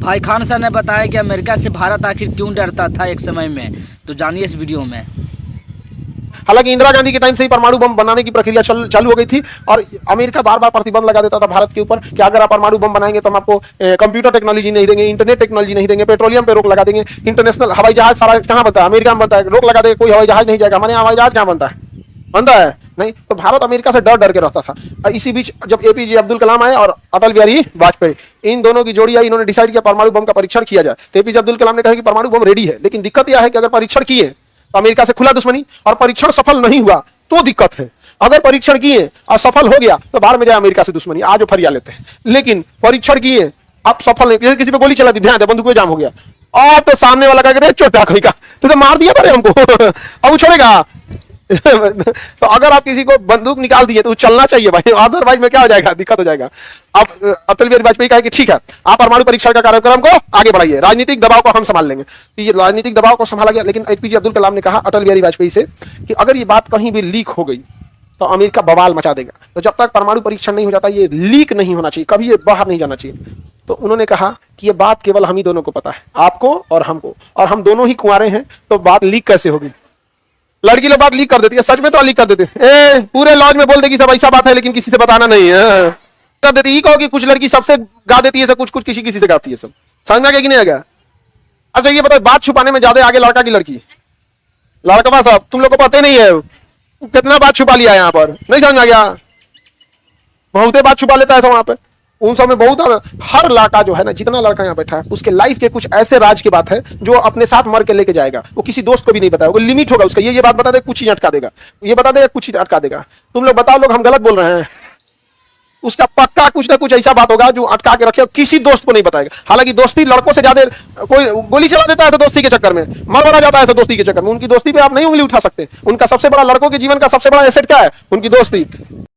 भाई खान सर ने बताया कि अमेरिका से भारत आखिर क्यों डरता था एक समय में, तो जानिए इस वीडियो में। हालांकि इंदिरा गांधी के टाइम से ही परमाणु बम बनाने की प्रक्रिया चालू हो गई थी और अमेरिका बार बार प्रतिबंध लगा देता था भारत के ऊपर कि अगर आप परमाणु बम बनाएंगे तो हम आपको कंप्यूटर टेक्नोलॉजी नहीं देंगे, इंटरनेट टेक्नोलॉजी नहीं देंगे, पेट्रोलियम पे रोक लगा देंगे, इंटरनेशनल हवाई जहाज सारा कहाँ बनता है, अमेरिका में बनता है, रोक लगा देंगे, कोई हवाई जहाज नहीं जाएगा। हमारे यहाँ हवाई जहाज कहाँ बनता है नहीं। तो भारत अमेरिका से डर डर के रहता था। इसी बीच जब एपीजे अब्दुल कलाम आए और अटल बिहारी वाजपेयी, इन दोनों की जोड़ी आई, इन्होंने डिसाइड किया परमाणु बम का परीक्षण किया जाए। तो एपीजे अब्दुल कलाम ने कहा कि परमाणु बम रेडी है, लेकिन दिक्कत यह है कि अगर परीक्षण किए तो अमेरिका से खुला दुश्मनी, और परीक्षण सफल नहीं हुआ तो दिक्कत है। अगर परीक्षण किए और सफल हो गया तो बाहर में जाए अमेरिका से दुश्मनी, आज फरिया लेते हैं। लेकिन परीक्षण किए अब सफल नहीं, किसी पे गोली चला दी, ध्यान दे बंदूक जाम हो गया और तो सामने वाला कह चोटा कोई का तो मार दिया था हमको अब वो छोड़ेगा तो अगर आप किसी को बंदूक निकाल दिए तो चलना चाहिए भाई, अदरवाइज में क्या हो जाएगा, दिक्कत हो जाएगा। अब अटल बिहारी वाजपेयी कहा कि ठीक है आप परमाणु परीक्षण का कार्यक्रम को आगे बढ़ाइए, राजनीतिक दबाव को हम संभाल लेंगे। तो ये राजनीतिक दबाव को संभाला गया, लेकिन एपीजे अब्दुल कलाम ने कहा अटल बिहारी वाजपेयी से कि अगर ये बात कहीं भी लीक हो गई तो अमेरिका बवाल मचा देगा। तो जब तक परमाणु परीक्षण नहीं हो जाता ये लीक नहीं होना चाहिए, कभी ये बाहर नहीं जाना चाहिए। तो उन्होंने कहा कि ये बात केवल हम ही दोनों को पता है, आपको और हमको, और हम दोनों ही कुंवारे हैं, तो बात लीक कैसे होगी। लड़की लोग बात लीक कर देती है, सच में तो लीक कर देते हैं, पूरे लॉज में बोल देगी सब ऐसा बात है लेकिन किसी से बताना नहीं है, कर देती है। कहो कि कुछ लड़की सबसे गा देती है, सब कुछ किसी किसी से गाती है, सब समझ में आ गया कि नहीं आ गया। अच्छा ये बताओ बात छुपाने में ज्यादा आगे लड़का की लड़की, लड़का साहब तुम लोग को पता नहीं है कितना बात छुपा लिया यहाँ पर, नहीं समझ में आ गया। बहुते बात छुपा लेता है सब वहां पे, उन सब में बहुत, हर लड़का जो है ना, जितना लड़का यहाँ बैठा है उसके लाइफ के कुछ ऐसे राज की बात है जो अपने साथ मर के लेके जाएगा, वो किसी दोस्त को भी नहीं बताएगा, लिमिट होगा उसका, ये बात बता दे कुछ ही अटका देगा, ये बता दे कुछ ही अटका देगा। तुम लोग बताओ लोग हम गलत बोल रहे हैं, उसका पक्का कुछ ना कुछ ऐसा बात होगा जो अटका के रखे, किसी दोस्त को नहीं बताएगा। हालांकि दोस्ती लड़कों से ज्यादा, कोई गोली चला देता है तो दोस्ती के चक्कर में, मर मरा जाता है तो दोस्ती के चक्कर में, उनकी दोस्ती पे आप नहीं उंगली उठा सकते। उनका सबसे बड़ा, लड़कों के जीवन का सबसे बड़ा एसेट क्या है, उनकी दोस्ती।